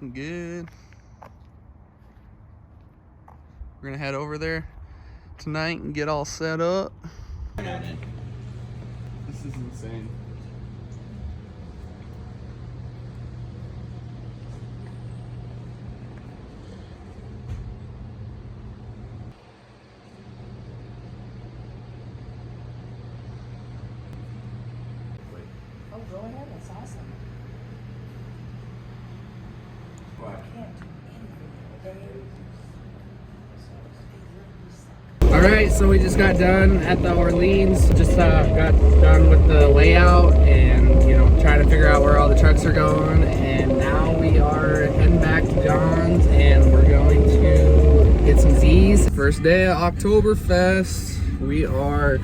looking good. We're gonna head over there tonight and get all set up. This is insane. Oh, go ahead, that's awesome. What? I can't do anything. All right, so we just got done at the Orleans. Just got done with the layout and, you know, trying to figure out where all the trucks are going. And now we are heading back to John's and we're going to get some Z's. First day of Oktoberfest. We are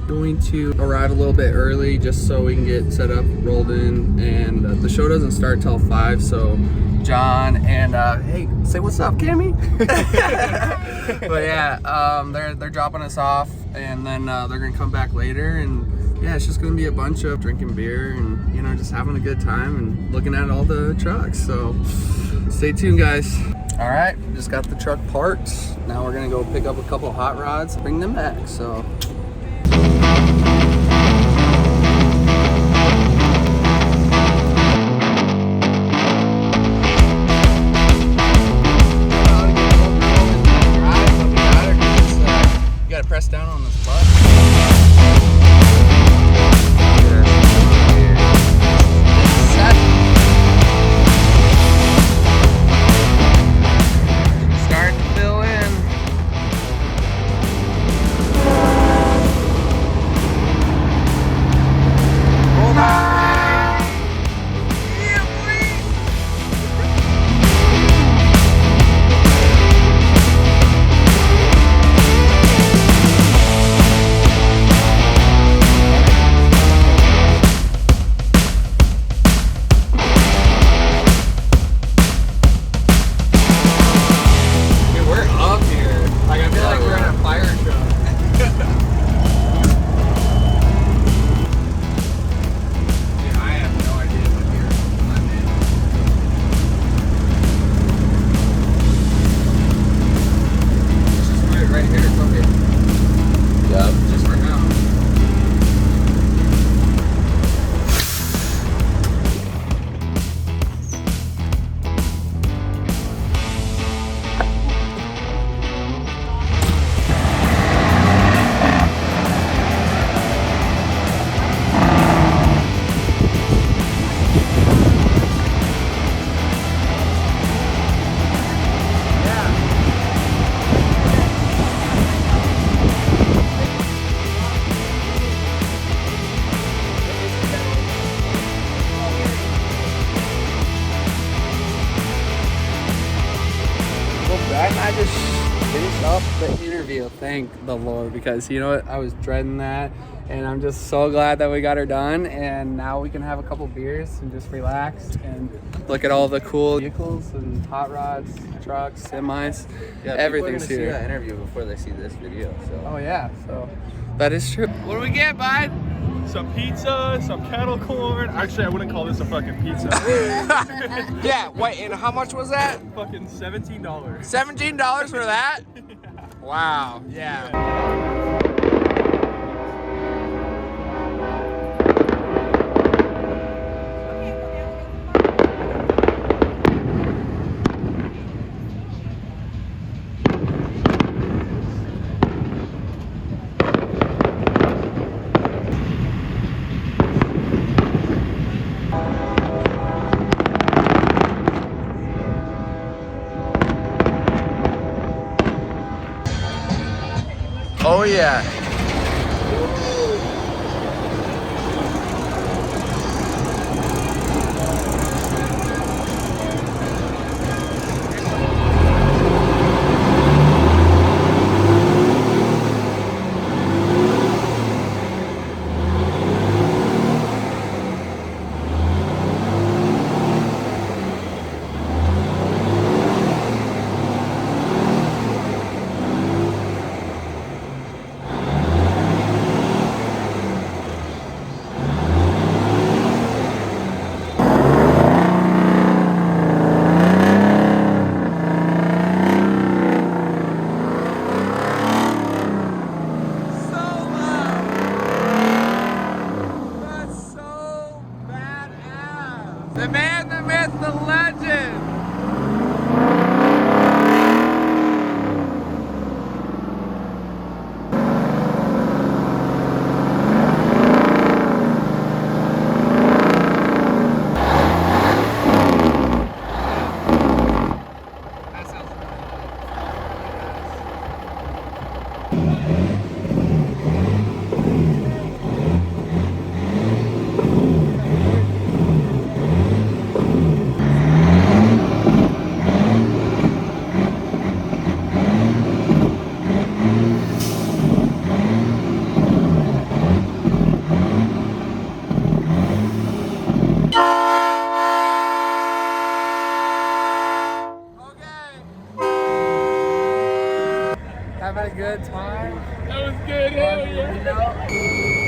going to arrive a little bit early just so we can get set up, rolled in, and the show doesn't start till 5, so John and hey, say what's up, Cammy. But yeah, they're dropping us off, and then they're gonna come back later, and yeah, it's just gonna be a bunch of drinking beer and, you know, just having a good time and looking at all the trucks. So stay tuned, guys. All right, just got the truck parked. Now we're gonna go pick up a couple hot rods, bring them back. So. Press down on this button. Starting to fill in. Hold on. I just finished up the interview, thank the Lord, because you know what, I was dreading that, and I'm just so glad that we got her done, and now we can have a couple beers and just relax and look at all the cool vehicles and hot rods, trucks, semis, Yeah, everything's people are gonna here. see that interview before they see this video. So. Oh yeah, so that is true. What do we get, bud? Some pizza, some kettle corn. Actually, I wouldn't call this a fucking pizza. Yeah, wait, and how much was that? Fucking $17. $17 for that? Wow, yeah. Oh The man, the myth, the legend. Having a good time. That was good, hell yeah.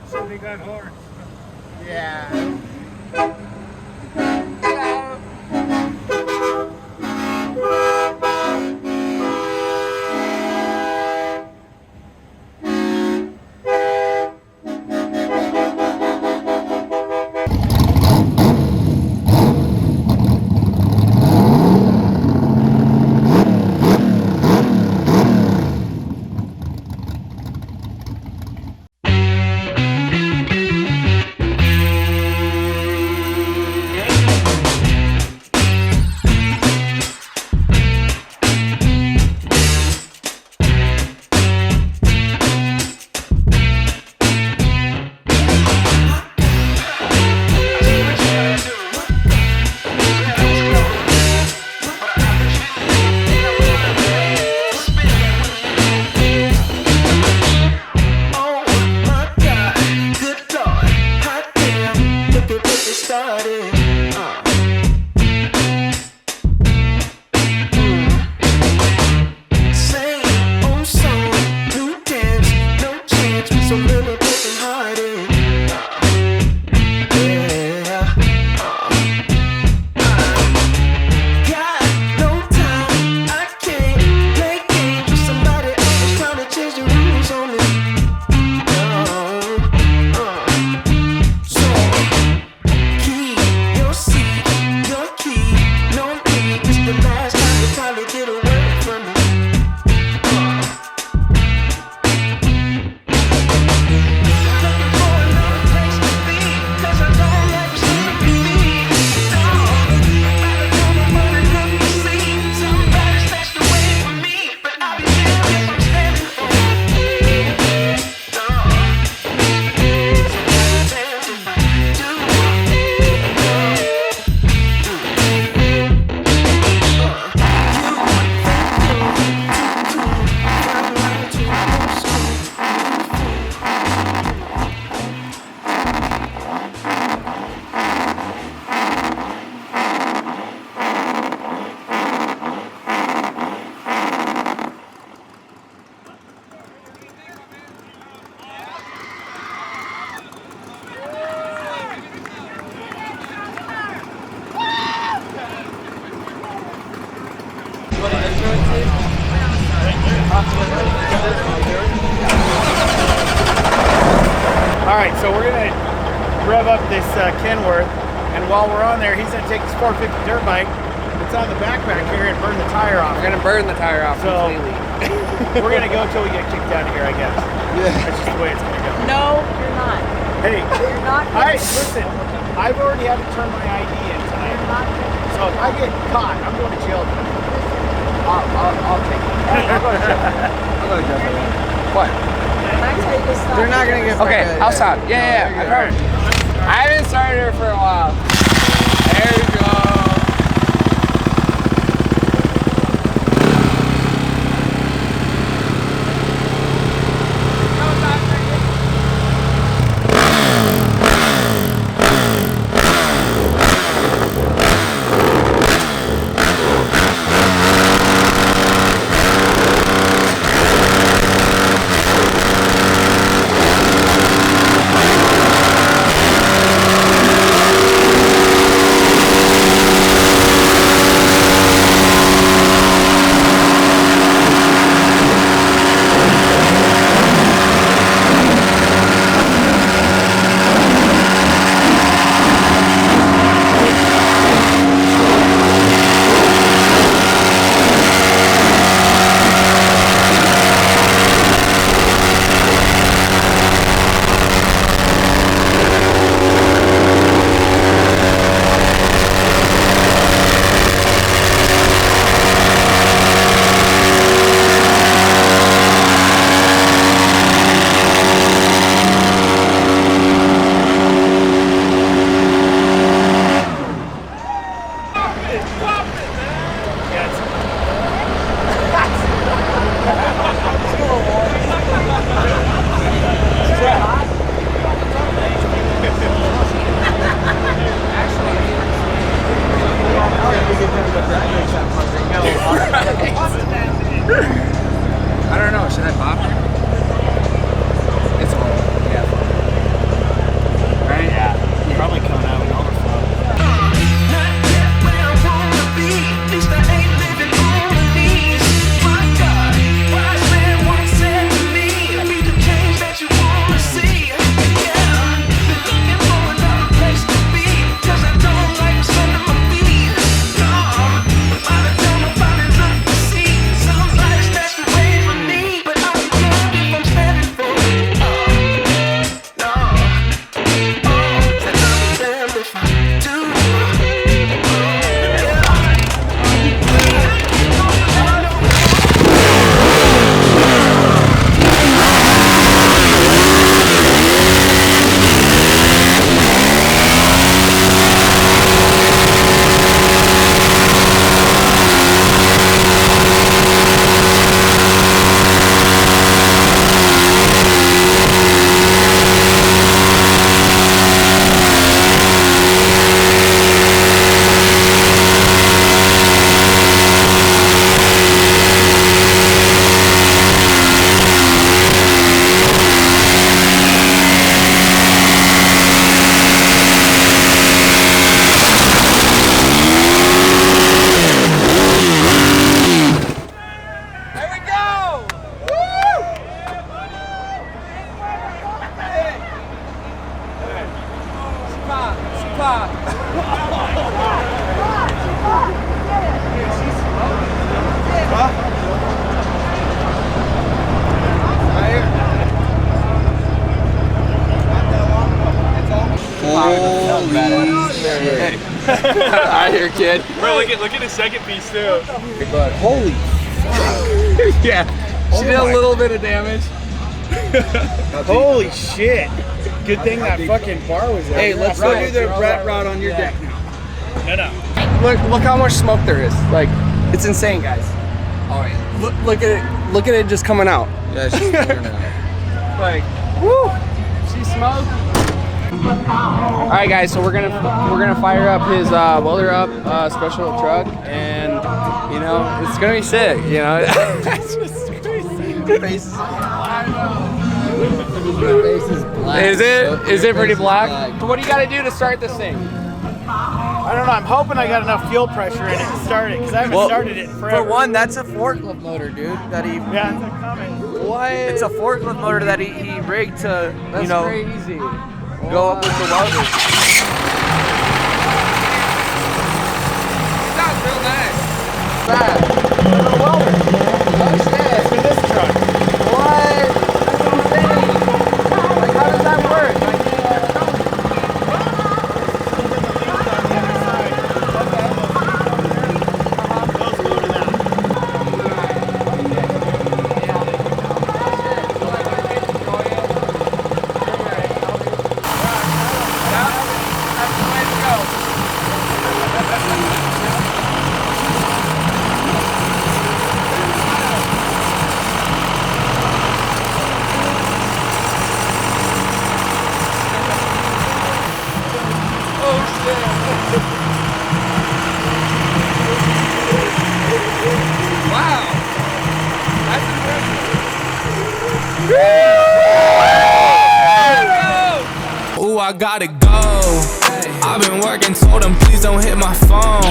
Somebody got hard. Yeah. Alright, so we're going to rev up this Kenworth, and while we're on there, he's going to take his 450 dirt bike that's on the backpack here and burn the tire off. We're gonna burn the tire off So, completely. we're going to go until we get kicked out of here, I guess. Yeah. That's just the way it's going to go. No, you're not. Hey, You're not. listen, I've already had to turn my ID in tonight. So if I get caught, I'm going to jail tonight. I'll take it. I'll go to jail. I'll go to jail. What? They're not gonna get. Okay, I'll stop. Yeah. I haven't started her for a while. There you go. here, kid. Bro, look at the second piece too. Holy Yeah. She did a little bit of damage. Holy shit. Good thing that fucking bar was there. Hey, let's go do the rat route on your deck now. No. Look how much smoke there is. Like, it's insane, guys. All right. Look at it. Look at it just coming out. Yeah, she's clear now. Like, woo! She smoked. All right, guys. So we're gonna fire up his WELDERUP special truck, and you know it's gonna be sick. You know, it's just crazy. Your face is black. Is it? bro. Is Your it pretty face is black? So what do you got to do to start this thing? I don't know. I'm hoping I got enough fuel pressure in it to start it because I haven't started it in forever. For one, that's a forklift motor, dude. That he. Yeah, it's coming. What? It's a forklift motor that he rigged to, That's you know, crazy. go up with the welders. Sounds real nice. It's for this truck. What? Like, how does that work? Ooh, I gotta go. I've been working, told them please don't hit my phone.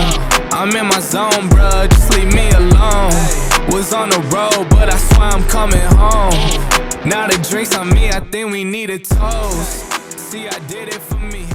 I'm in my zone, bruh, just leave me alone. Was on the road, but I swear I'm coming home. Now the drinks on me, I think we need a toast. See, I did it for me.